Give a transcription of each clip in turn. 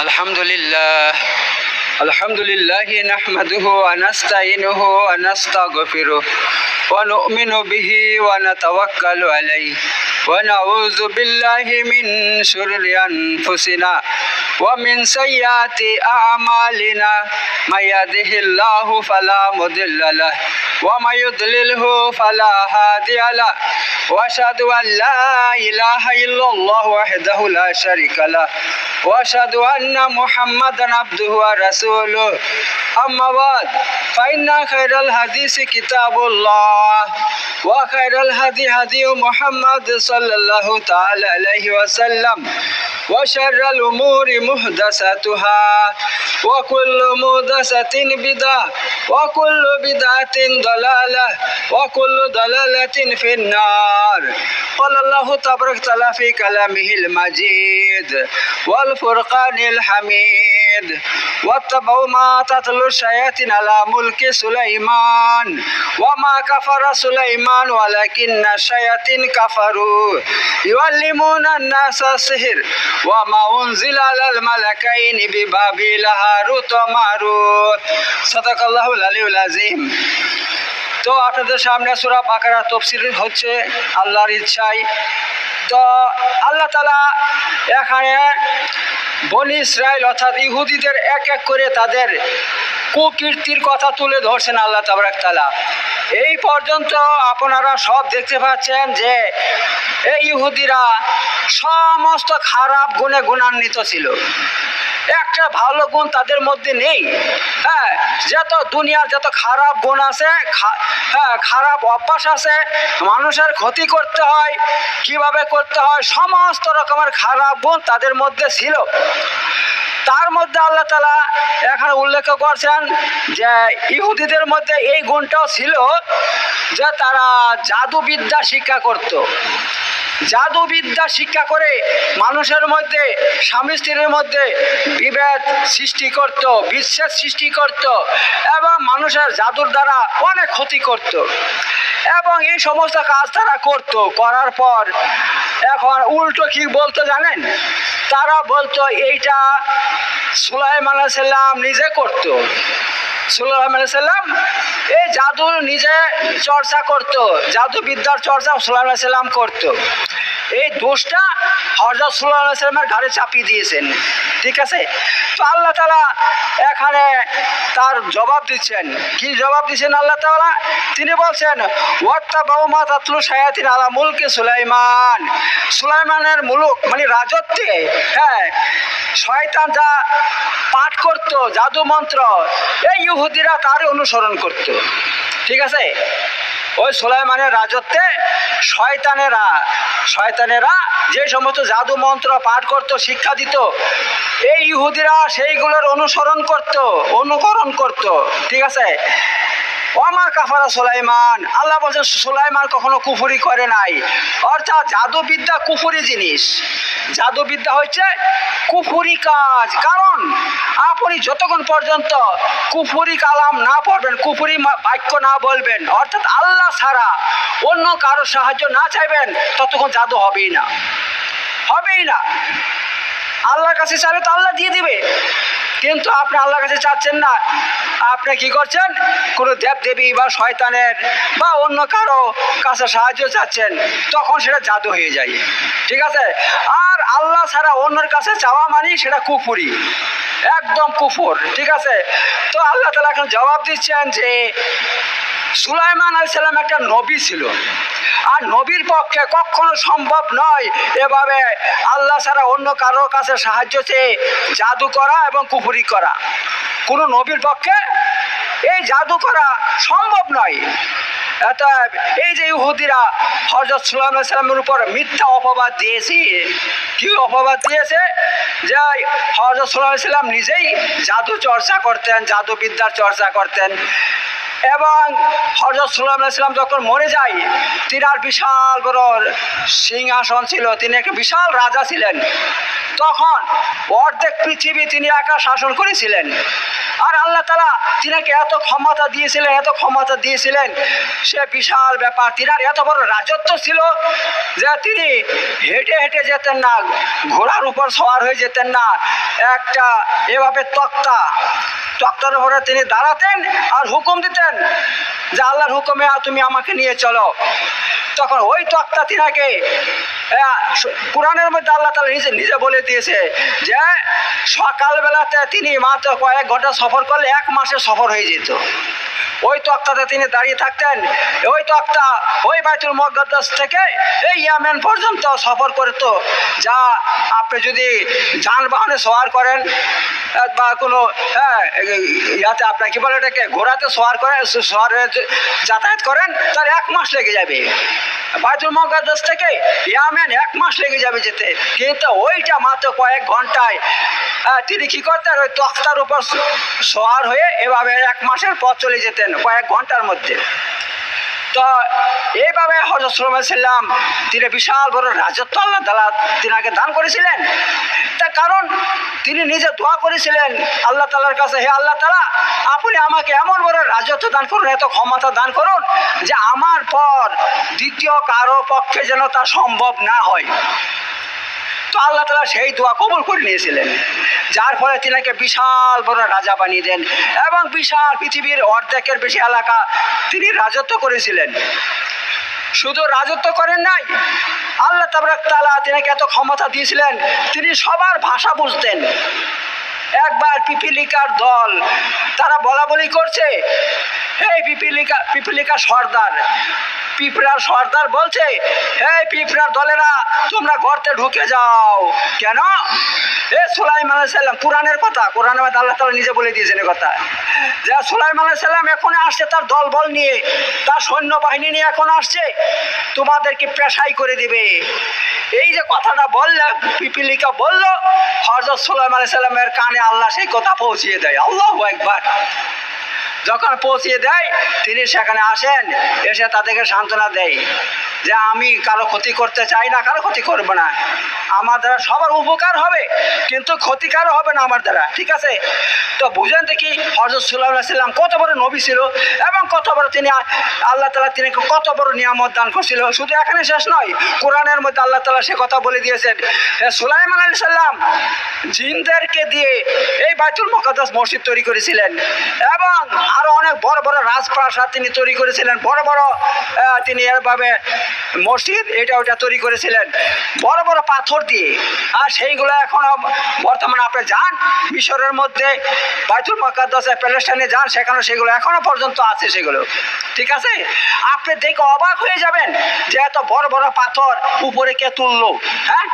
الحمد لله نحمده ونستعينه ونستغفره ونؤمن به ونتوكل عليه ونعوذ بالله من شرور أنفسنا ومن سيئات أعمالنا من يهده الله فلا مضل له ومن يضلله فلا هادي له وأشهد أن لا إله إلا الله وحده لا شريك له وأشهد أن محمدا عبده ورسوله أما بعد فإن خير الحديث كتاب الله وخير الهدي هدي محمد صلى الله تعالى عليه وسلم وشر الأمور محدثاتها وكل محدثة بدعة وكل بدعة ضلالة وكل ضلالة في النار. قال الله تبارك وتعالى في كلامه المجيد والفرقان الحميد واتبعوا ما تتلو الشياطين على ملك سليمان وما كفر سليمان ولكن الشياطين كفروا يعلمون الناس السحر وما أنزل على الملكين ببابل هاروت وماروت صدق الله العلي العظيم. তো আপনাদের সামনে সূরা বাকারা তাফসীর হচ্ছে আল্লাহর ইচ্ছায়। তো আল্লাহ তাআলা এখানে বনি ইসরাইল অর্থাৎ ইহুদিদের এক এক করে তাদের কুকীর্তির কথা তুলে ধরছেন আল্লাহ তাবারক তাআলা। এই পর্যন্ত আপনারা সব দেখতে পাচ্ছেন যে এই ইহুদিরা সমস্ত খারাপ গুণে গুণান্বিত ছিল, একটা ভালো গুণ তাদের মধ্যে নেই। যত দুনিয়ার যত খারাপ গুণ আছে, খারাপ অভ্যাস আছে, মানুষের ক্ষতি করতে হয়, কিভাবে করতে হয়, সমস্ত রকমের খারাপ গুণ তাদের মধ্যে ছিল। তার মধ্যে আল্লাহ তাআলা এখানে উল্লেখ করছেন যে ইহুদিদের মধ্যে এই গুণটাও ছিল যে তারা জাদুবিদ্যা শিক্ষা করত। জাদুবিদ্যা শিক্ষা করে মানুষের মধ্যে, স্বামী স্ত্রীর মধ্যে বিভেদ সৃষ্টি করত, বিচ্ছেদ সৃষ্টি করত এবং মানুষের জাদুর দ্বারা অনেক ক্ষতি করত। এবং এই সমস্ত কাজ তারা করত, করার পর এখন উল্টো কি বলতো জানেন? তারা বলতো এইটা সুলাইমান আলাইহিস সালাম নিজে করত। সুলাইমান আলাইহিস সালাম এই জাদু নিজে চর্চা করত, জাদুবিদ্যার চর্চা সুলাইমান আলাইহিস সালাম করত। এই দোষটা হযরত সুলাইমান আলাইহিস সালামের ঘাড়ে চাপিয়ে দিয়েছেন। ঠিক আছে? তো আল্লাহ তাআলা এখানে তার জবাব দিচ্ছেন। কি জবাব দিচ্ছেন আল্লাহ তাআলা? তিনি বলছেন ওয়াত্তাবাউ মা তাতলু শায়াতিন আলা মুলকি সুলাইমান। সুলাইমানের মুলুক মানে রাজত্বে শয়তান যা পাঠ করত, জাদু মন্ত্র, এই ইহুদিরা তার অনুসরণ করত। ঠিক আছে? ওই সুলাইমানের রাজত্বে শয়তানেরা যে সমস্ত জাদু মন্ত্র পাঠ করত, শিক্ষা দিত, এই ইহুদিরা সেইগুলোর অনুকরণ করত। ঠিক আছে? ওমা কাফারা সুলাইমান, আল্লাহ বলছেন সুলাইমান কখনো কুফরি করে নাই। অর্থাৎ জাদুবিদ্যা কুফরি জিনিস, জাদুবিদ্যা হচ্ছে কুফরি কাজ। কারণ আপনি যতক্ষণ পর্যন্ত কুফরি কালাম না পড়বেন, কুফরি বাক্য না বলবেন, অর্থাৎ আল্লাহ ছাড়া অন্য কারো সাহায্য না চাইবেন, ততক্ষণ জাদু হবেই না। আল্লাহর কাছে চাইলে তো আল্লাহ দিয়ে দিবে, কিন্তু আপনি আল্লাহর কাছে চাচ্ছেন না, আপনি কি করছেন? কোনো দেবদেবী বা শয়তানের বা অন্য কারো কাছে সাহায্য চাচ্ছেন, তখন সেটা জাদু হয়ে যায়। ঠিক আছে? আর আল্লাহ ছাড়া অন্যের কাছে চাওয়া মানে সেটা কুফরি, একদম কুফর। ঠিক আছে? তো আল্লাহ তাআলা এখন জবাব দিচ্ছেন যে সুলাইমান আলাইহিস সালাম একটা নবী ছিল, আর নবীর পক্ষে কখনো সম্ভব নয় এভাবে আল্লাহ ছাড়া অন্য কারো কাছে সাহায্য চেয়ে জাদু করা এবং কুফরি করা। কোনো নবীর পক্ষে এই জাদু করা সম্ভব নয়। এই যে ইহুদিরা হযরত সুলাইমান আলাইহিস সালামের উপর মিথ্যা অপবাদ দিয়েছে। কি অপবাদ দিয়েছে? যে হযরত সুলাইমান আলাইহিস সালাম নিজেই জাদু চর্চা করতেন, জাদুবিদ্যার চর্চা করতেন। এবং হযরত সুলাইমান আলাইহিস সালাম যখন মরে যায়, তিনার বিশাল বড় সিংহাসন ছিল, তিনি একটা বিশাল রাজা ছিলেন। তখন অর্ধেক পৃথিবী তিনি একা শাসন করেছিলেন। আর আল্লাহ তাআলা তিনাকে এত ক্ষমতা দিয়েছিলেন, সে বিশাল ব্যাপার। তিনার এত বড় রাজত্ব ছিল যে তিনি হেঁটে হেঁটে যেতেন না, ঘোড়ার উপর সওয়ার হয়ে যেতেন না, একটা এভাবে তক্তার উপরে তিনি দাঁড়াতেন আর হুকুম দিতেন যে আল্লাহর হুকুমে তুমি আমাকে নিয়ে চলো। তখন ওই তক্তা তিনাকে কোরআনের মধ্যে আল্লাহ তাআলা নিজে বলে দিয়েছে যে সকালবেলাতে তিনি মাত্র কয়েক ঘন্টা সফর করলে 1 মাসের সফর হয়ে যেত। ওই তক্তাতে তিনি দাঁড়িয়ে থাকতেন। ওই তক্তা ওই বাইতুল মুকাদ্দাস থেকে এই ইয়ামেন পর্যন্ত সফর করত। যা আপনি যদি যানবাহনে সওয়ার করেন বা কোনো ইয়াতে আপনার কি বলে এটাকে ঘোড়াতে সওয়ার যাতায়াত করেন, তাহলে 1 মাস লেগে যাবে। বাইতুল মুকাদ্দাস থেকে ইয়ামেন 1 মাস লেগে যাবে যেতে, কিন্তু ওইটা মাত্র কয়েক ঘন্টায় তিনি কি করতেন, ওই তক্তার উপর সওয়ার হয়ে এভাবে 1 মাসের পথ চলে যেতেন কয়েক ঘন্টার মধ্যে। তো এইভাবে হযরত সুলাইমান আলাইহিস সালাম তিনি বিশাল বড় রাজত্ব আল্লাহ তাআলা তিনাকে দান করেছিলেন। তার কারণ তিনি নিজে দোয়া করেছিলেন আল্লাহ তাআলার কাছে, হে আল্লাহ তাআলা, আপনি আমাকে এমন বড় রাজত্ব দান করুন, এত ক্ষমতা দান করুন যে আমার পর দ্বিতীয় কারো পক্ষে যেন তা সম্ভব না হয়। তো আল্লাহ তাআলা সেই দোয়া কবুল করে নিয়েছিলেন, যার ফলে তিনাকে বিশাল বড় রাজা বানিয়ে দেন এবং বিশাল পৃথিবীর অর্ধেকের বেশি এলাকা তিনি রাজত্ব করেছিলেন। শুধু রাজত্ব করেন নাই, আল্লাহ তাআলা তিনাকে এত ক্ষমতা দিয়েছিলেন, তিনি সবার ভাষা বুঝতেন। একবার পিপিলিকার দল তারা বলাবলি করছে, এই পিপিলিকা সর্দার, পিঁপড়ার সর্দার বলছে, হে পিঁপড়ার দলেরা তোমরা গর্তে ঢুকে যাও। কেন? সুলাইমান আলাইহিস সালাম, কোরআনের কথা, কোরআনের মধ্যে আল্লাহ তাআলা নিজে বলে দিয়েছেন কথা যে সুলাইমান আলাইহিস সালাম এখন আসছে তার দলবল নিয়ে, তার সৈন্যবাহিনী নিয়ে এখন আসছে, তোমাদেরকে পেশাই করে দিবে। এই যে কথাটা বললে পিপিলিকা বলল, হযরত সুলাইমান আলাইহিস সালামের কানে আল্লাহ সেই কথা পৌঁছিয়ে দেয়। আল্লাহু আকবার। যখন পৌঁছিয়ে দেয় তিনি সেখানে আসেন, এসে তাদেরকে সান্ত্বনা দেয় যে আমি কারো ক্ষতি করতে চাই না, কারো ক্ষতি করবো না, আমার দ্বারা সবার উপকার হবে কিন্তু ক্ষতিকারও হবে না আমার দ্বারা, ঠিক আছে? তো বুঝেন দেখি হযরত সুলাইমান আলাইহিস সালাম কত বড় নবী ছিল এবং কত বড় তিনি আল্লাহ তাআলা তিনি কত বড় নিয়ামত দান করছিল। শুধু এখানে শেষ নয়, কোরআনের মধ্যে আল্লাহ তাআলা সে কথা বলে দিয়েছেন, সুলাইমান আলাইহিস সালাম জিনদেরকে দিয়ে এই বাইতুল মুকাদ্দাস মসজিদ তৈরি করেছিলেন এবং আরো অনেক বড় বড় রাজপ্রাসাদ তিনি তৈরি করেছিলেন, বড় বড় তিনি এভাবে মসজিদ এটা ওটা তৈরি করেছিলেন বড় বড় পাথর দিয়ে। আর সেইগুলো এখনো বর্তমানে আপনি যান মিশরের মধ্যে বাইতুল মুকাদ্দাসে, প্যালেস্টাইনে যান, সেখানে সেগুলো এখনো পর্যন্ত আছে সেগুলো, ঠিক আছে? আপনি দেখে অবাক হয়ে যাবেন যে এত বড় বড় পাথর উপরে কে তুললো। হ্যাঁ,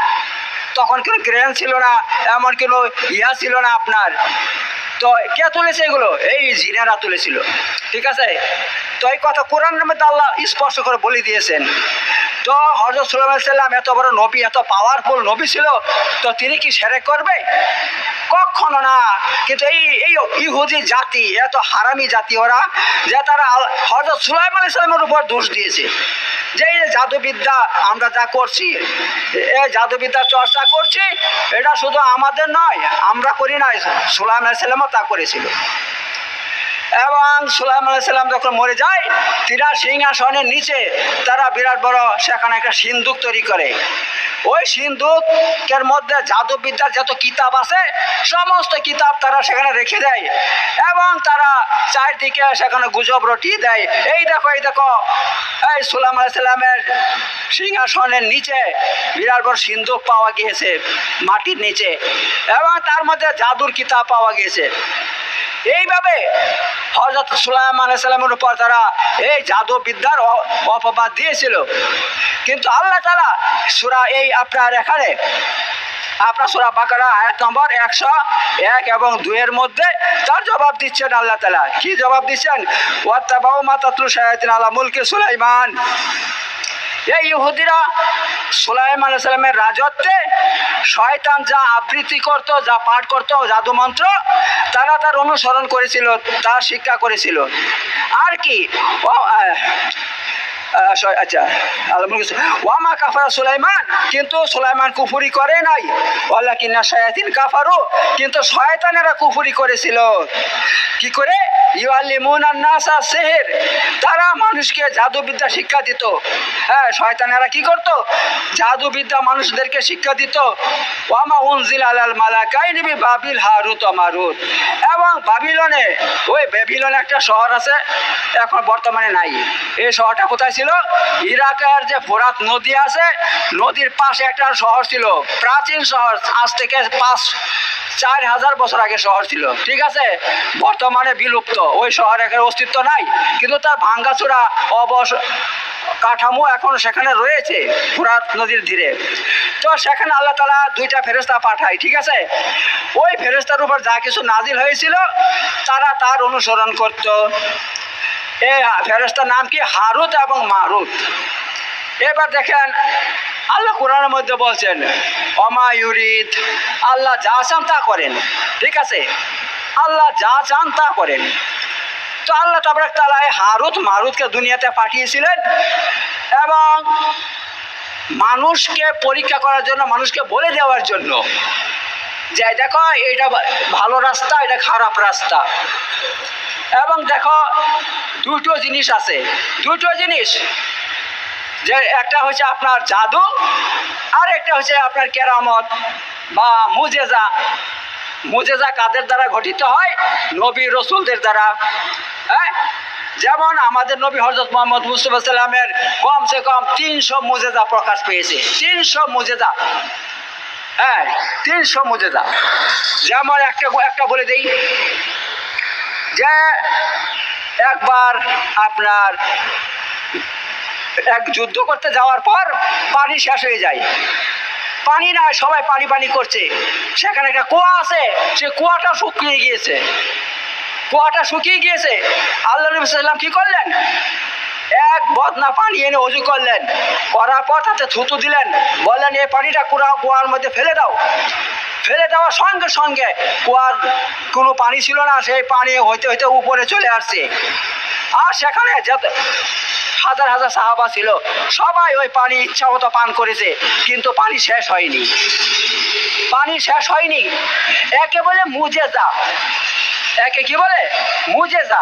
তখন কোনো ক্রেন ছিল না, এমন কোনো ছিল না আপনার। তো কে তুলেছে এগুলো? এই জিনেরা তুলেছিল, ঠিক আছে? তো এই কথা কোরআনের মধ্যে আল্লাহ স্পষ্ট করে বলে দিয়েছেন। তো হযরত সুলাইমান আলাইহিস সালাম এত বড় নবী, এত পাওয়ারফুল নবী ছিল, তো তিনি কি শিরক করবে? কখনো না। কিন্তু এই ইহুদি জাতি এত হারামি জাতি ওরা, যে তারা হযরত সুলাইমান আলাইহিস সালামের উপর দোষ দিয়েছে যে এই জাদুবিদ্যা আমরা যা করছি, এই জাদুবিদ্যা চর্চা করছি, এটা শুধু আমাদের নয়, আমরা করি নাই, সুলাইমান আলাইহিস সালামও তা করেছিল। এবং সুলাইমান আলাইহিস সালাম যখন মরে যায়, তিনার সিংহাসনের নিচে তারা বিরাট বড় সেখানে একটা সিন্দুক তৈরি করে। ওই সিন্দুকের মধ্যে জাদুবিদ্যার যত কিতাব আছে সমস্ত কিতাব তারা সেখানে রেখে দেয় এবং তারা চারদিকে সেখানে গুজব রটিয়ে দেয়, এই দেখো এই সুলাইমান আলাইহিস সালামের সিংহাসনের নিচে বিরাট বড় সিন্দুক পাওয়া গিয়েছে মাটির নিচে এবং তার মধ্যে জাদুর কিতাব পাওয়া গিয়েছে। এইভাবে হযরত সুলাইমান আলাইহিস সালামের উপর তারা এই জাদুবিদ্যার অপবাদ দিয়েছিল। কিন্তু আল্লাহ তাআলা সূরা এই আপনার এখানে আপনার সূরা বাকারা আয়াত নম্বর 101 এবং 2 এর মধ্যে তার জবাব দিচ্ছেন। আল্লাহ তাআলা কি জবাব দিচ্ছেন? ওয়াত্তাবাউ মা তাতলু শায়াতিন আলা মুলকি সুলাইমান। এই ইহুদিরা সুলাইমান আলাইহিস সালামের রাজত্বে শয়তান যা আবৃত্তি করত, যা পাঠ করত, জাদু মন্ত্র, তারা তার অনুসরণ করেছিল, তার শিক্ষা করেছিল। আর কি আচ্ছা, ওয়ামা কাফারা সুলাইমান, কিন্তু সুলাইমান কুফরি করে নাই। ওয়ালাকিন্না শায়াতিন কাফারু, কিন্তু শয়তানেরা কুফরি করেছিল। কি করে? ইউআল্লিমুনান নাসা সিহর, তারা মানুষকে জাদুবিদ্যা শিক্ষা দিত। হ্যাঁ, শয়তানেরা কি করত? জাদুবিদ্যা মানুষদেরকে শিক্ষা দিত। ওয়ামা উনজিলা আলাল মালাকাইনি বিবাবিল হারুত ওয়া মারুত, এবং বাবিলনে, ওই ব্যাবিলনে একটা শহর আছে, এখন বর্তমানে নাই। এই শহরটা কোথায় ছিল? ইরাকের যে ফোরাত নদী আছে, নদীর পাশে একটা শহর ছিল, প্রাচীন শহর, আজ থেকে 4,000 বছর আগে শহর ছিল। ঠিক আছে, বর্তমানে বিলুপ্ত, ওই শহরের অস্তিত্ব নাই, কিন্তু তার ভাঙ্গাচোরা কাঠামো এখন সেখানে রয়েছে ফোরাত নদীর তীরে। তো সেখানে আল্লাহ তাআলা 2টা ফেরেশতা পাঠায়। ঠিক আছে, ওই ফেরেশতার উপর যা কিছু নাজিল হয়েছিল তারা তার অনুসরণ করত। এই ফেরেশতার নাম কি? হারুত এবং মারুত। এবার দেখেন আল্লাহ কোরআনের মধ্যে বলছেন ওমা ইউরিদ, আল্লাহ যা চান তা করেন। ঠিক আছে, আল্লাহ যা চান তা করেন। তো আল্লাহ তাবারক তাআলা হারুত মারুতকে দুনিয়াতে পাঠিয়েছিলেন এবং মানুষকে পরীক্ষা করার জন্য, মানুষকে বলে দেওয়ার জন্য যে দেখো এটা ভালো রাস্তা, এটা খারাপ রাস্তা। এবং দেখো দুটো জিনিস আছে, দুটো জিনিস, যে একটা হচ্ছে আপনার জাদু, আর একটা হচ্ছে আপনার কেরামত বা মুজেজা। মুজেজা কাদের দ্বারা গঠিত হয়? নবী রসুলদের দ্বারা। হ্যাঁ, যেমন আমাদের নবী হযরত মুহাম্মদ মুস্তাফা সাল্লামের কমসে কম 300 মুজেজা প্রকাশ পেয়েছে। 300 মুজেজা। হ্যাঁ, 300 মুজেজা। যেমন একটা বলে দেই, যে একবার আপনার এক যুদ্ধ করতে যাওয়ার পর পানি শেষ হয়ে যায়, পানি নাই, সবাই পানি পানি করছে। সেখানে একটা কুয়া আছে, সে কুয়াটা শুকিয়ে গিয়েছে। কুয়াটা শুকিয়ে গিয়েছে, আল্লাহ নবী সাল্লাল্লাহু আলাইহি ওয়াসাল্লাম কি করলেন? এক বদনা পানি এনে ওযু করলেন, করার পর তাতে থুতু দিলেন, বললেন এই পানিটা কুয়ার মধ্যে ফেলে দাও। ফেলে দেওয়ার সঙ্গে সঙ্গে কুয়ার কোনো পানি ছিল না, সেই পানি হইতে হইতে উপরে চলে আসছে। আর সেখানে যত হাজার হাজার সাহাবা ছিল, সবাই ওই পানি ইচ্ছা মতো পান করেছে, কিন্তু পানি শেষ হয়নি। পানি শেষ হয়নি। একে বলে মুজেজা, একে কি বলে? মুজেজা।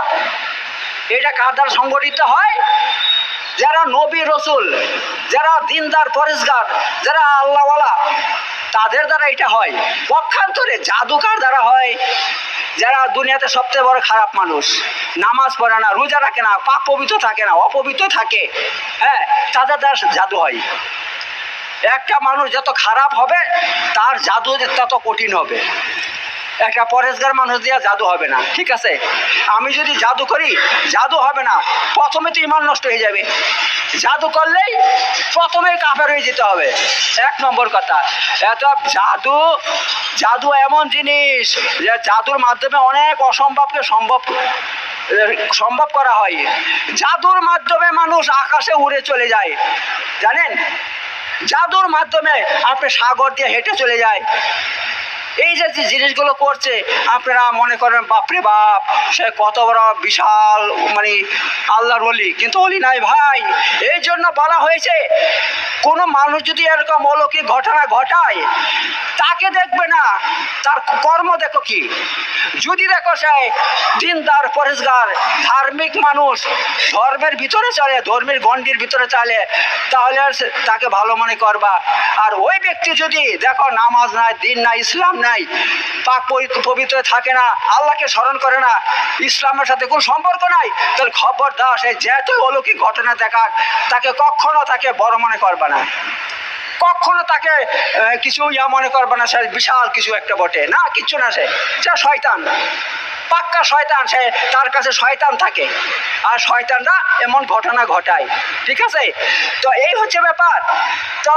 এটা কার দ্বারা সংগঠিত হয়? যারা নবী রসুল, যারা দিনদার পরেশগার, যারা আল্লাহওয়ালা, তাদের দ্বারা এটা হয়। পক্ষান্তরে জাদুকার দ্বারা হয় যারা দুনিয়াতে সবচেয়ে বড় খারাপ মানুষ, নামাজ পড়ে না, রোজা রাখে না, পাক পবিত্র থাকে না, অপবিত্র থাকে, হ্যাঁ, তাদের দ্বারা জাদু হয়। একটা মানুষ যত খারাপ হবে তার জাদু তত কঠিন হবে। একটা পরেশগার মানুষ দিয়ে জাদু হবে না। ঠিক আছে, আমি যদি জাদু করি, জাদু হবে না, প্রথমে তো ইমান নষ্ট হয়ে যাবে। জাদু করলেই প্রথমে কাফের হয়ে যেতে হবে, 1 নম্বর কথা। এত জাদু এমন জিনিস যে জাদুর মাধ্যমে অনেক অসম্ভবকে সম্ভব করা হয়। জাদুর মাধ্যমে মানুষ আকাশে উড়ে চলে যায়, জানেন? জাদুর মাধ্যমে আপনি সাগর দিয়ে হেঁটে চলে যায়। এই যে জিনিসগুলো করছে, আপনারা মনে করেন বাপরে বাপ, সে কত বড় বিশাল মানে আল্লাহর ওলি, কিন্তু ওলি নাই ভাই। এই জন্য বলা হয়েছে কোনো মানুষ যদি এরকম অলৌকিক ঘটনা ঘটায়, তাকে দেখবে না, তার কর্ম দেখো কি। যদি দেখো সে দিনদার পরেশগার ধার্মিক মানুষ, ধর্মের ভিতরে চলে, ধর্মের গণ্ডির ভিতরে চলে, তাহলে তাকে ভালো মনে করবা। আর ওই ব্যক্তি যদি দেখো নামাজ নাই, দিন নাই, ইসলাম নাই, পাক পবিত্র থাকে না, আল্লাহকে স্মরণ করে না, ইসলামের সাথে কোনো সম্পর্ক নাই, তাহলে খবরদার সে যেহেতু অলৌকিক ঘটনা দেখাক, তাকে কখনো তাকে বড় মনে করবা না, কখনো তাকে কিছু মনে করবে না, সে বিশাল কিছু একটা বটে না, কিচ্ছু না, সে শয়তান, পাক্কা শয়তান। সে তার কাছে শয়তান থাকে, আর শয়তানরা এমন ঘটনা ঘটায়। ঠিক আছে, তো এই হচ্ছে ব্যাপার। তো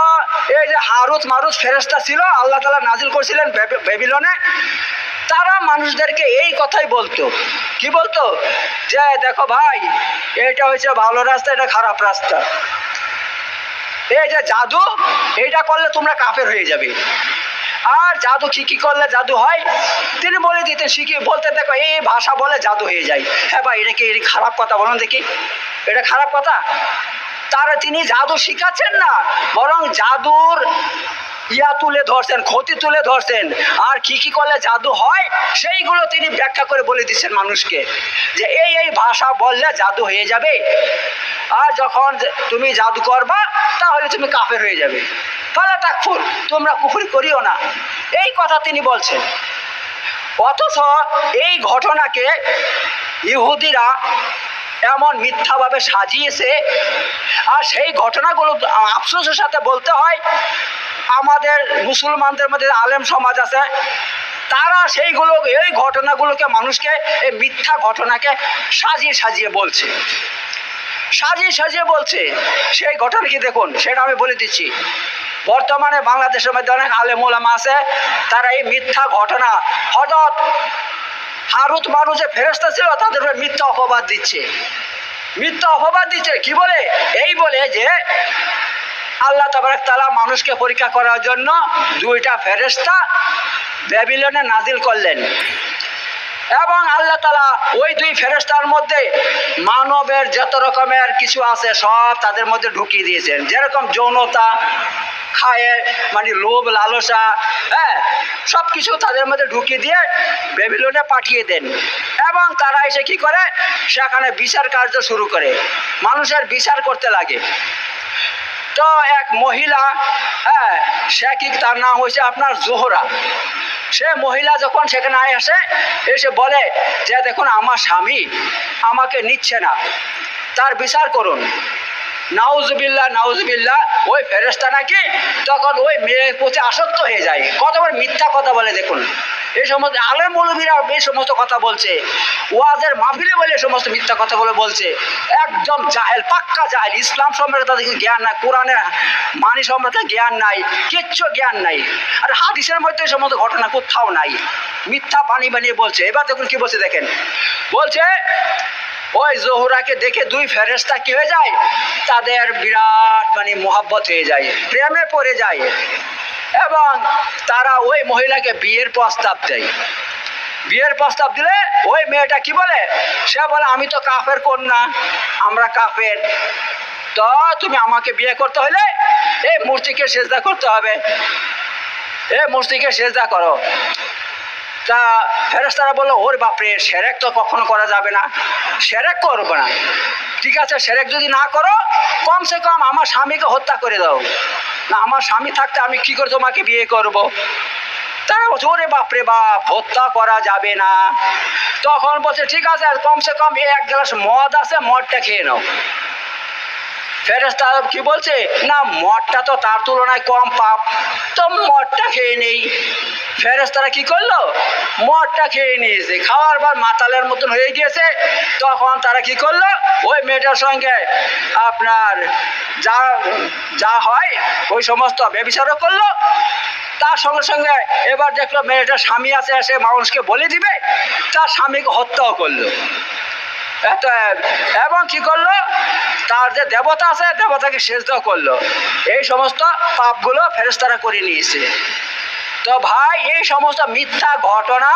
এই যে হারুত মারুত ফেরেশতা ছিল, আল্লাহ তাআলা নাজিল করেছিলেন ব্যাবিলনে। তারা মানুষদেরকে এই কথাই বলতো। কি বলতো? যে দেখো ভাই, এটা হচ্ছে ভালো রাস্তা, এটা খারাপ রাস্তা। এই যে জাদু, এইটা করলে তোমরা কাফের হয়ে যাবে। আর জাদু কি করলে জাদু হয় তিনি বলে দিতে শিখিয়ে বলতে, দেখো এই ভাষা বলে জাদু হয়ে যায়। হ্যাঁ ভাই, এটা কি খারাপ কথা? বলুন দেখি, এটা খারাপ কথা? তিনি জাদু শিখাচ্ছেন না, বরং জাদুর তুলে ধরছেন, ক্ষতি তুলে ধরছেন। আর কি কি করলে জাদু হয় সেইগুলো তিনি ব্যাখ্যা করে বলে দিচ্ছেন মানুষকে, যে এই ভাষা বললে জাদু হয়ে যাবে, আর যখন তুমি জাদু করবা তাহলে তুমি কাফের হয়ে যাবে। ফালা তাকফুর, তোমরা কুফরি করিও না, এই কথা তিনি বলছেন। অথচ এই ঘটনাকে ইহুদিরা এমন মিথ্যাভাবে সাজিয়েছে, আর সেই ঘটনাগুলো আফসোসের সাথে বলতে হয় আমাদের মুসলমানদের মধ্যে আলেম সমাজ আছে, তারা এই ঘটনাগুলোকে মানুষকে এই মিথ্যা ঘটনাকে সাজিয়ে সাজিয়ে বলছে। সেই ঘটনা কি দেখুন, সেটা আমি বলে দিচ্ছি। বর্তমানে বাংলাদেশের মধ্যে অনেক আলেম ওলামা আছে, তারা এই মিথ্যা ঘটনা, হঠাৎ হারুত মারুত যে ফেরেশতা ছিল তাদের মিথ্যা অপবাদ দিচ্ছে। কি বলে? এই বলে যে আল্লাহ তাবারক তাআলা মানুষকে পরীক্ষা করার জন্য 2টা ফেরেশতা ব্যাবিলনে নাজিল করলেন, এবং আল্লাহ তাআলা ওই 2 ফেরেশতার মধ্যে মানবের যত রকমের কিছু আছে সব তাদের মধ্যে ঢুকিয়ে দিয়েছেন। যেরকম যৌনতা, খায় মানে লোভ লালসা, সব কিছু তাদের মধ্যে ঢুকিয়ে দিয়ে ব্যাবিলনে পাঠিয়ে দেন। এবং তারা এসে কি করে, সেখানে বিচার কার্য শুরু করে, মানুষের বিচার করতে লাগে। তো এক মহিলা, সে কি, তার নাম হয়েছে আপনার জোহরা। সে মহিলা যখন সেখানে এসে বলে যে দেখুন আমার স্বামী আমাকে নিচ্ছে না, তার বিচার করুন। নাউজুবিল্লাহ, ওই ফেরেশতা নাকি তখন ওই মেয়ের প্রতি আসক্ত হয়ে যায়। কত বড় মিথ্যা কথা বলে দেখুন। এই সমস্ত আলেম মৌলবীরা এই সমস্ত কথা বলছে, ওয়াজের মাহফিলে বলে এই সমস্ত মিথ্যা কথাগুলো বলছে। একদম জাহেল, পাক্কা জাহেল। ইসলাম সম্পর্কে তাদের জ্ঞান নাই, কোরআনের মানি সম্পর্কে জ্ঞান নাই, কিচ্ছু জ্ঞান নাই। আর হাদিসের মধ্যে এই সমস্ত ঘটনা কোথাও নাই, মিথ্যা বানিয়ে বলছে। এবার দেখুন কি বলছে, দেখেন বলছে ওই জোহরাকে দেখে 2 ফেরেশতা কি হয়ে যায়, তাদের বিরাট মোহাব্বত হয়ে যায়, প্রেমে পড়ে যায়, এবং তারা ওই মহিলাকে বিয়ের প্রস্তাব দেয়। বিয়ের প্রস্তাব দিলে ওই মেয়েটা কি বলে, সে বলে আমি তো কাফের কন্যা, আমরা কাফের, তো তুমি আমাকে বিয়ে করতে হলে এই মূর্তিকে সেজদা করতে হবে, এই মূর্তিকে সেজদা করো। তা ফেরেশতারা বললো ওর বাপরে, শিরক তো কখনো করা যাবে না, শিরক করবো না। ঠিক আছে, শিরক যদি না করো কমসে কম আমার স্বামীকে হত্যা করে দাও। না, আমার স্বামী থাকতে আমি কি করে তোমাকে বিয়ে করব? তারা বলছে ওরে বাপরে বাপ, হত্যা করা যাবে না। তখন বলছে ঠিক আছে, কমসে কম 1 গ্লাস মদ আছে, মদটা খেয়ে নাও। ফেরেশতা কি বলছে, না মদটা তো তার তুলনায় কম পাপ, তো মদটা খেয়ে নেই। ফেরেশতারা কি করলো, মদটা খেয়ে নিয়েছে, খাওয়ার পর মাতালের মতন হয়ে গিয়েছে। তখন তারা কি করলো, ওই মেয়েটার সঙ্গে আপনার যা হয় ওই সমস্ত ব্যভিচারও করলো। তার সঙ্গে সঙ্গে এবার দেখলো মেয়েটার স্বামী আছে, সে মানুষকে বলে দিবে, তার স্বামীকে হত্যাও করলো। এবং কি করলো, তার যে দেবতা আছে দেবতাকে সেজদা করলো। এই সমস্ত পাপগুলো ফেরেশতারা করে নিয়েছে। তো ভাই, এই সমস্ত মিথ্যা ঘটনা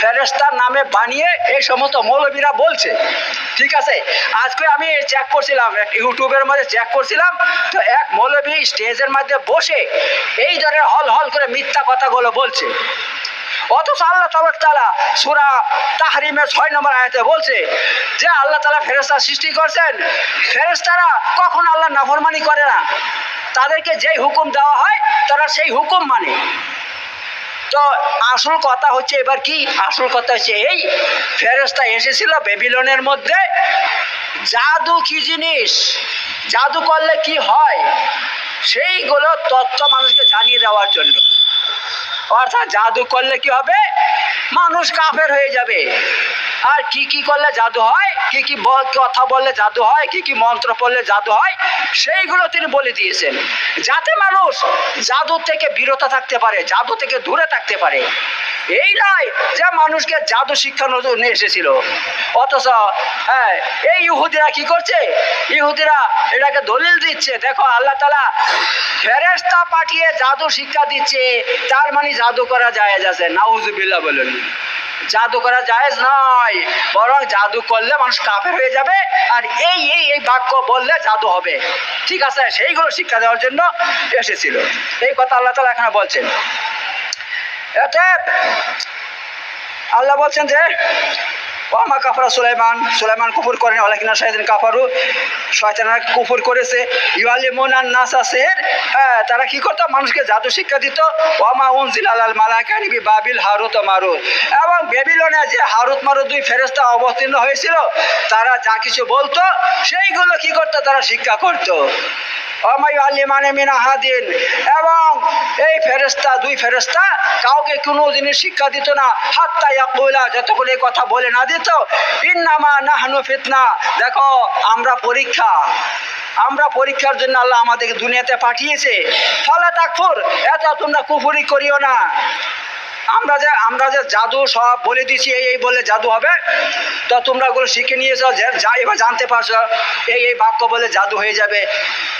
ফেরেশতার নামে বানিয়ে এই সমস্ত মৌলবীরা বলছে। ঠিক আছে, আজকে আমি চেক করছিলাম, ইউটিউবের মধ্যে চেক করছিলাম, তো এক মৌলবী স্টেজের মধ্যে বসে এই ধরনের হল করে মিথ্যা কথাগুলো বলছে। অথচ আল্লাহ তাআলা সূরা তাহরিমের 6 নম্বর আয়াতে বলছে যে আল্লাহ তাআলা ফেরেশতা সৃষ্টি করছেন, ফেরেশতারা কখনো আল্লাহর নাফরমানি করে না, তাদেরকে যেই হুকুম দেওয়া হয় তারা সেই হুকুম মানে। তো আসল কথা হচ্ছে এবার কি, আসল কথা হচ্ছে এই ফেরেশতা এসেছিল বেবিলনের মধ্যে জাদু কি জিনিস, জাদু করলে কি হয় সেইগুলো তথ্য মানুষকে জানিয়ে দেওয়ার জন্য। অর্থাৎ জাদু করলে কি হবে, মানুষ কাফের হয়ে যাবে। আর কি করলে জাদু হয়, কি কথা বললে জাদু হয়, কি মন্ত্র পড়লে জাদু হয়, সেইগুলো তিনি বলে দিয়েছেন, যাতে মানুষ জাদু থেকে বিরত থাকতে পারে, জাদু থেকে দূরে থাকতে পারে। এই নয় যে মানুষকে জাদু শিক্ষানোর জন্য এসেছিল। অথচ এই ইহুদিরা কি করছে, ইহুদিরা এটাকে দলিল দিচ্ছে, দেখো আল্লাহ তাআলা ফেরেশতা পাঠিয়ে জাদু শিক্ষা দিচ্ছে, তার মানে জাদু করা জায়েজ আছে। নাউজুবিল্লাহ বলেন। জাদু করা জায়েজ নয়, বরং জাদু করলে মানুষ কাফের হয়ে যাবে, আর এই বাক্য বললে জাদু হবে। ঠিক আছে, সেইগুলো শিক্ষা দেওয়ার জন্য এসেছিল। এই কথা আল্লাহ তাআলা এখানে বলছেন। এতে আল্লাহ বলছেন যে ওমা কাফারা সুলাইমান কুফর করেন, ওয়ালাকিন্না শায়াতিন কাফারু, শয়তানরা কুফর করেছে। ইউআল্লিমুনান নাসা সিহর, তারা কি করতো? মানুষকে জাদু শিক্ষা দিত। ওমা উনজিলা আলাল মালাকানি বিবাবিল হারুত ও মারুত, এবং বেবিলনে যে হারুত মারুত দুই ফেরেশতা অবতীর্ণ হয়েছিল, তারা যা কিছু বলতো সেইগুলো কি করতো? তারা শিক্ষা করতো। এবং এই ফেরেশতা দুই ফেরেশতা কাউকে কোনো জিনিস শিক্ষা দিত না, হাত্তা ইয়াকুলা, যতক্ষণ এই কথা বলে না দিত ইন্নামা নাহনু ফিতনা, দেখো আমরা পরীক্ষার জন্য আল্লাহ আমাদেরকে দুনিয়াতে পাঠিয়েছে। ফালা তাকফুর, এত তোমরা কুফরি করিও না। আমরা যে জাদু সব বলে দিচ্ছি, এই বলে জাদু হবে, তো তোমরা ওগুলো শিখে নিয়েছো, যা এবার জানতে পারছো এই বাক্য বলে জাদু হয়ে যাবে,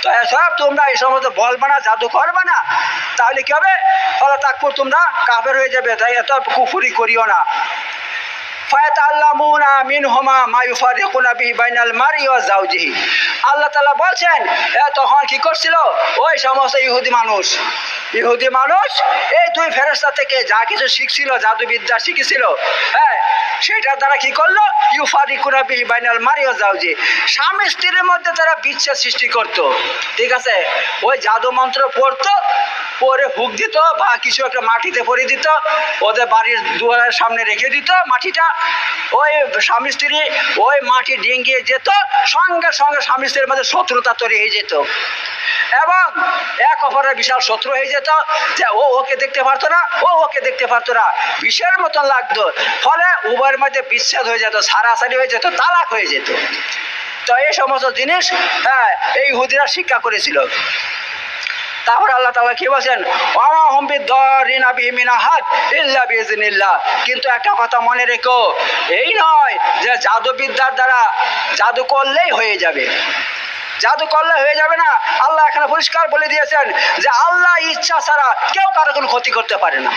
তো এসব তোমরা এই সমস্ত বলবে না, জাদু করবে না, তাহলে কি হবে? ফলে তাকফুর, তোমরা কাফের হয়ে যাবে। তাই এত কুফরি করিও না। ফায়াতাল্লামুনা মিনহুমা মা ইউফারিকুনা বিহি বাইনাল মারই ওয়া যাওজিহি, আল্লাহ তাআলা বলছেন তখন কি করছিল? ওই সমস্ত ইহুদি মানুষ এই দুই ফেরেশতা থেকে যা কিছু শিখছিল, জাদুবিদ্যা শিখেছিল, সেটার দ্বারা কি করলো? ইউফারিকুনা বিহি বাইনাল মারই ওয়া যাওজিহি, স্বামী স্ত্রীর মধ্যে তারা বিচ্ছেদ সৃষ্টি করত। ঠিক আছে, ওই জাদু মন্ত্র পড়তো, পরে ফুক দিত বা কিছু একটা মাটিতে পরে দিত, ওদের বাড়ির দুয়ারের সামনে রেখে দিত মাটিটা, ওই স্বামী স্ত্রী ওই মাটি ডিঙ্গিয়ে যেত, সঙ্গে সঙ্গে স্বামী স্ত্রীর মধ্যে শত্রুতা তৈরি হয়ে যেত, এবং এক অপরের বিশাল শত্রু হয়ে যেত, যে ওকে দেখতে পারতো না, ওকে দেখতে পারতো না, বিষের মতন লাগতো। ফলে উভয়ের মধ্যে বিচ্ছেদ হয়ে যেত, সারাসারি হয়ে যেত, তালাক হয়ে যেত। তো এই সমস্ত জিনিস এই ইহুদিরা শিক্ষা করেছিল। তারপর আল্লাহ তাআলা কি বলছেন? ওয়া হুম বিদ্দারিনা বিহি মিন আহাদ ইল্লা বিইজনিল্লাহ, কিন্তু একটা কথা মনে রেখো, এই নয় যে জাদুবিদ্যার দ্বারা জাদু করলেই হয়ে যাবে, জাদু করলে হয়ে যাবে না। আল্লাহ এখানে পরিষ্কার বলে দিয়েছেন যে আল্লাহ ইচ্ছা ছাড়া কেউ কারো কোনো ক্ষতি করতে পারে না।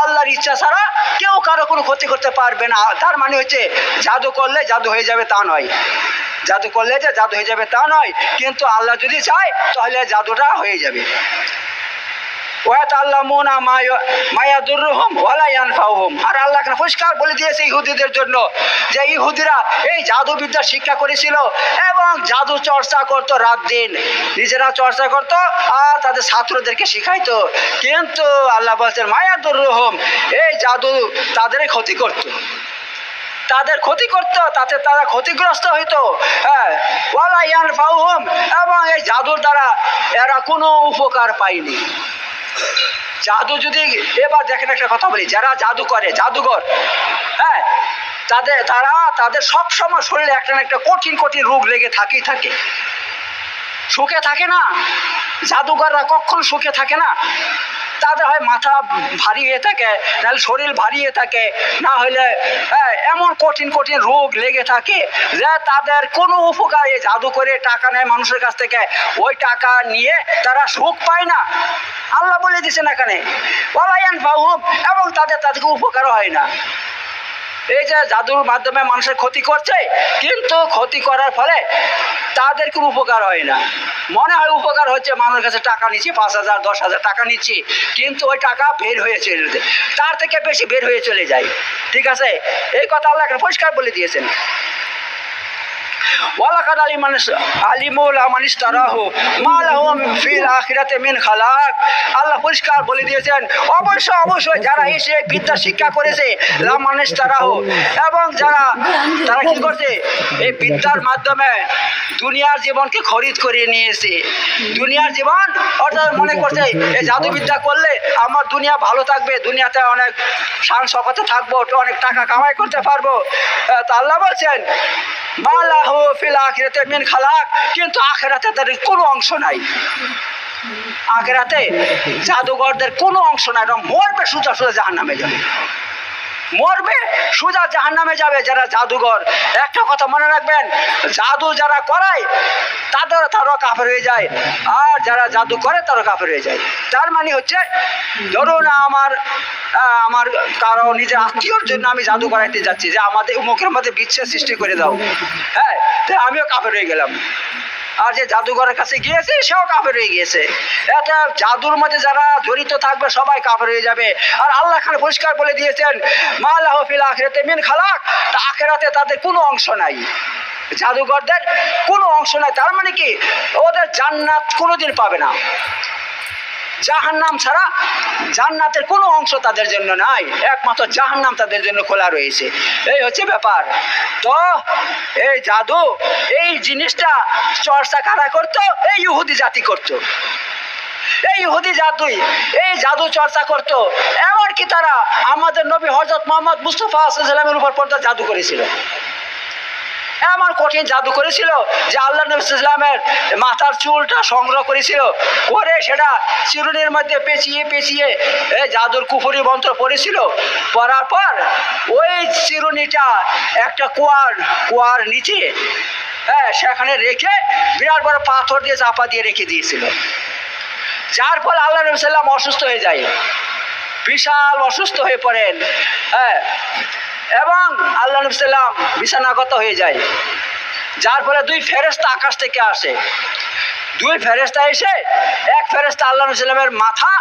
আল্লাহর ইচ্ছা ছাড়া কেউ কারো কোনো ক্ষতি করতে পারবে না। তার মানে হচ্ছে জাদু করলে জাদু হয়ে যাবে তা নয়, জাদু করলে যে জাদু হয়ে যাবে তা নয়, কিন্তু আল্লাহ যদি চায় তাহলে জাদুটা হয়ে যাবে। ওয়াতাল্লামুনা মা ইয়াদুররুহুম ওয়ালা ইয়ানফাউহুম, আর আল্লাহ এখানে পরিষ্কার বলে দিয়েছে ইহুদিদের জন্য যে ইহুদিরা এই জাদুবিদ্যা শিক্ষা করেছিল এবং জাদু চর্চা করত, রাত দিন নিজেরা চর্চা করত আর তাদের ছাত্রদেরকে শিখাইতো, কিন্তু আল্লাহ বলছেন মা ইয়াদুররুহুম, এই জাদু তাদেরই ক্ষতি করতো, তাতে তারা ক্ষতিগ্রস্ত হইতো। ওয়ালা ইয়ানফাউহুম, এবং এই জাদুর দ্বারা এরা কোনো উপকার পায়নি। জাদু যদি, এবার দেখেন একটা কথা বলি, যারা জাদু করে, জাদুঘর, তাদের সবসময় শরীরে একটা না একটা কঠিন রোগ লেগে থাকে, সুখে থাকে না। জাদুঘররা কখনো সুখে থাকে না, তাদের হয় মাথা ভারী হয়ে থাকে, নাহলে শরীর ভারী হয়ে থাকে, না হলে এমন কঠিন রোগ লেগে থাকে যে তাদের কোনো উপকার, জাদু করে টাকা নেয় মানুষের কাছ থেকে, ওই টাকা নিয়ে তারা সুখ পায় না। আল্লাহ বলে দিয়েছেন এখানে ওয়ালা ইয়ানফাউহুম, এবং তাদেরকে উপকারও হয় না। এই যে জাদুর মাধ্যমে মানুষের ক্ষতি করছে, কিন্তু ক্ষতি করার ফলে তাদের কোনো উপকার হয় না। মনে হয় উপকার হচ্ছে, মানুষের কাছে টাকা নিচ্ছি 5,000 10,000 টাকা নিচ্ছি, কিন্তু ওই টাকা বের হয়ে চলে যায়, তার থেকে বেশি বের হয়ে চলে যায়। ঠিক আছে, এই কথা আল্লাহ এখানে পরিষ্কার বলে দিয়েছেন। ওয়ালাকাদ আলিমুল মান ইশতারাহু মা লাহু ফিল আখিরাতি মিন খালাক, আল্লাহ পরিষ্কার বলে দিয়েছেন অবশ্যই যারা এসে বিদ্যা শিক্ষা করেছে মান ইশতারাহু, এবং তারা কি করছে, এই বিদ্যার মাধ্যমে দুনিয়ার জীবনকে খরিদ করে নিয়েছে। দুনিয়ার জীবন অর্থাৎ মনে করছে এই জাদুবিদ্যা করলে আমার দুনিয়া ভালো থাকবে, দুনিয়াতে অনেক শান শওকতে থাকবো, অনেক টাকা কামাই করতে পারবো। তা আল্লাহ বলছেন মা লাহু ফিল আখিরাতি মিন খালাক, কিন্তু আখিরাতে তাদের কোনো অংশ নাই। আখিরাতে জাদুঘরদের কোনো অংশ নাই, মরবে সোজা জাহান্নামে যাবে। মরবে, সোজা জাহান্নামে যাবে যারা জাদুঘর। একটা কথা মনে রাখবেন, জাদু যারা করায় তারাও কাফের হয়ে যায়, আর যারা জাদু করে তারাও কাফের হয়ে যায়। তার মানে হচ্ছে, ধরুন আমার কারো নিজের আত্মীয়র জন্য আমি জাদু করাইতে যাচ্ছি, যে আমাদের মুখের মধ্যে বিচ্ছেদ সৃষ্টি করে দাও, হ্যাঁ, তাই আমিও কাফের হয়ে গেলাম। আর যে জাদুঘরের কাছে গিয়েছে সেও কাফের হয়ে গিয়েছে। এটা জাদুর মধ্যে যারা জড়িত থাকবে সবাই কাফের হয়ে যাবে। আর আল্লাহ খান পরিষ্কার বলে দিয়েছেন, মা লাহু ফিল আখিরাতি মিন খালাক, আখিরাতে তাদের কোনো অংশ নাই, জাদুঘরদের কোনো অংশ নাই। তার মানে কি, ওদের জান্নাত কোনোদিন পাবে না, জাহান্নাম ছাড়া জান্নাতের কোনো অংশ তাদের জন্য নাই, একমাত্র জাহান্নাম তাদের জন্য খোলা রয়েছে। এই হচ্ছে ব্যাপার। তো এই জাদু, এই জিনিসটা চর্চা কারা করতো? এই ইহুদি জাতি করতো। এই ইহুদি জাতি এই জাদু চর্চা করতো। এমনকি তারা আমাদের নবী হযরত মুহাম্মদ মুস্তাফা সাল্লাল্লাহু আলাইহি ওয়াসাল্লামের উপর পর্যন্ত জাদু করেছিল। এমন কঠিন জাদু করেছিল যে আল্লাহ নবী সাল্লাল্লাহু আলাইহি ওয়াসাল্লামের মাথার চুলটা সংগ্রহ করেছিল, করে সেটা চিরুনির মধ্যে পেঁচিয়ে পেঁচিয়ে জাদুর কুফরি মন্ত্র পড়েছিল। পড়ার পর ওই চিরুনিটা একটা কুয়ার নিচে, হ্যাঁ, সেখানে রেখে বিরাট বড় পাথর দিয়ে চাপা দিয়ে রেখে দিয়েছিল। যার ফলে আল্লাহ নবী সাল্লাল্লাহু আলাইহি ওয়াসাল্লাম অসুস্থ হয়ে যায়, বিশাল অসুস্থ হয়ে পড়েন, হ্যাঁ, এবং আল্লাহ নবী সাল্লাল্লাহু আলাইহি ওয়াসাল্লাম বিছানাগত হয়ে যায়। যার ফলে দুই ফেরেশতা আকাশ থেকে আসে। দুই ফেরেশতা এসে, এক ফেরেশতা আল্লাহ নবী সাল্লাল্লাহু আলাইহি ওয়াসাল্লামের মাথা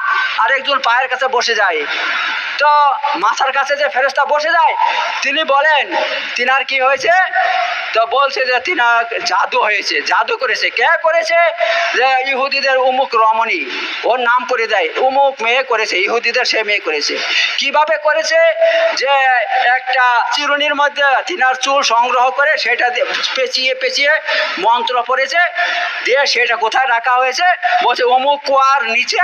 আর একজন পায়ের কাছে বসে যায়। তো মাথার কাছে যে ফেরেশতা বসে যায়, তিনি বলেন তিনার কি হয়েছে? তো বলছে যে তিনার জাদু হয়েছে। জাদু করেছে। কে করেছে? যে ইহুদিদের উমুক রমণী, ওর নাম করে দেয়, উমুক মেয়ে করেছে, ইহুদিদের সে মেয়ে করেছে। কিভাবে করেছে? যে একটা চিরুনির মধ্যে তিনার চুল সংগ্রহ করে সেটা পেঁচিয়ে পেঁচিয়ে মন্ত্র পড়েছে, দিয়ে সেটা কোথায় রাখা হয়েছে? বলছে অমুক কুয়ার নিচে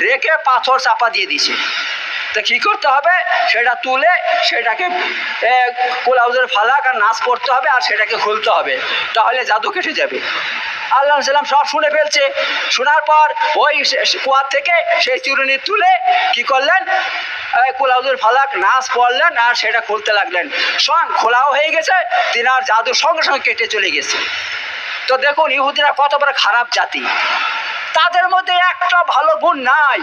রেখে পাথর চাপা দিয়ে দিছে। তো কী করতে হবে? সেটা তুলে সেটাকে কুলাউজের ফালাক আর নাচ পড়তে হবে, আর সেটাকে খুলতে হবে, তাহলে জাদু কেটে যাবে। আল্লাহ সাল্লাম সব শুনে ফেলছে। শোনার পর ওই কুয়ার থেকে সেই চিরুনি তুলে কি করলেন? কুলাউজের ফালাক নাচ পড়লেন আর সেটা খুলতে লাগলেন। খোলাও হয়ে গেছে, তিনার জাদু সঙ্গে সঙ্গে কেটে চলে গেছে। তো দেখুন ইহুদিরা কত বড় খারাপ জাতি, তাদের মধ্যে একটা ভালো গুণ নাই,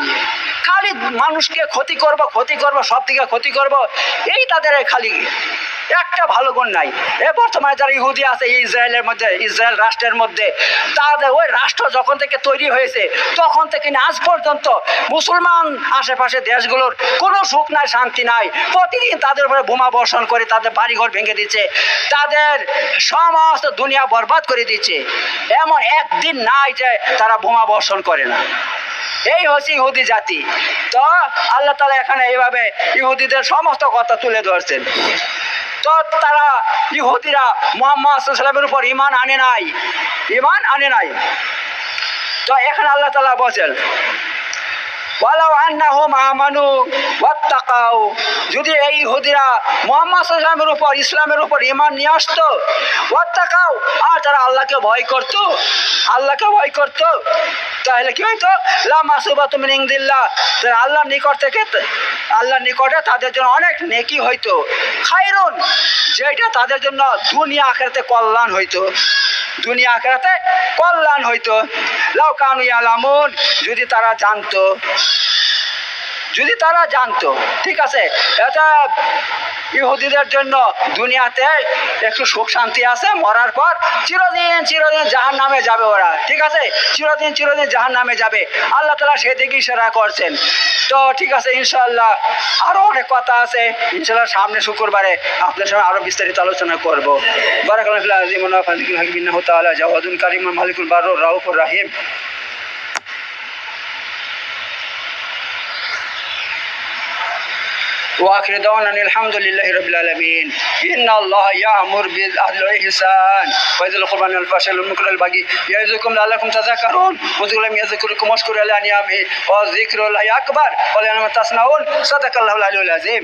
খালি মানুষকে ক্ষতি করব সব দিকে ক্ষতি করব, এই তাদের খালি একটা ভালো গুণ নাই। বর্তমানে যারা ইহুদি আছে ইসরায়েল রাষ্ট্রের মধ্যে, তাদের ওই রাষ্ট্র যখন থেকে তৈরি হয়েছে তখন থেকে আজ পর্যন্ত মুসলমান আশেপাশে দেশগুলোর কোনো সুখ নাই, শান্তি নাই। প্রতিদিন তাদের উপরে বোমা বর্ষণ করে তাদের বাড়িঘর ভেঙে দিচ্ছে, তাদের সমস্ত দুনিয়া বরবাদ করে দিচ্ছে। এমন একদিন নাই যে তারা বোমা বর্ষণ করে না। এই হচ্ছে ইহুদি জাতি। তো আল্লাহ তাআলা এখানে এইভাবে ইহুদিদের সমস্ত কথা তুলে ধরছেন। তো তারা ইহুদিরা মুহাম্মদ সাল্লাল্লাহু আলাইহি ওয়াসাল্লামের উপর ঈমান আনে নাই। তো এখানে আল্লাহ তাআলা বলেন, ওয়ালাউ আন্নাহুম আমানু ওয়াত্তাকাউ, যদি এই ইহুদিরা মুহাম্মদ সাল্লাল্লাহু আলাইহি ওয়াসাল্লামের উপর ইসলামের উপর ঈমান নিয়ে আসতো, ওয়াত্তাকাউ, আর তারা আল্লাহকে ভয় করতো, তাহলে কি হইতো? লামাসুবাতু মিন ইনদিল্লাহ, আল্লাহর নিকটে তাদের জন্য অনেক নেকি হইতো, খায়রুন, যেটা তাদের জন্য দুনিয়া আখিরাতে কল্যাণ হইতো। লাউ কানু ইয়ালামুন, যদি তারা জানতো, ঠিক আছে। এটা ইহুদিদের জন্য দুনিয়াতে একটু সুখ শান্তি আছে, মরার পর চিরদিন জাহান্নামে যাবে ওরা, ঠিক আছে, চিরদিন জাহান্নামে যাবে। আল্লাহ তাআলা সেদিকে ইশারা করছেন। তো ঠিক আছে, ইনশাআল্লাহ আরও অনেক কথা আছে, ইনশাআল্লাহ সামনে শুক্রবারে আপনার সঙ্গে আরও বিস্তারিত আলোচনা করবো। বারাকাল্লাহু ফিল আযীম ওয়া নাফা'আনি হাকিম ইন্নাহু তাআলা জাওয়াদুন কারীমুন মালিকুল বাররুর রাউফুর রাহিম। وآخر دعوانا الحمد لله رب العالمين. إن الله يأمر بالعدل والإحسان ويذل القربى والفحشاء والمنكر والبغي يعظكم لعلكم تذكرون واذكروا الله يذكركم واشكروا على نعمه وذكر الله أكبر وليعلم ما تصنعون. صدق الله العلي العظيم.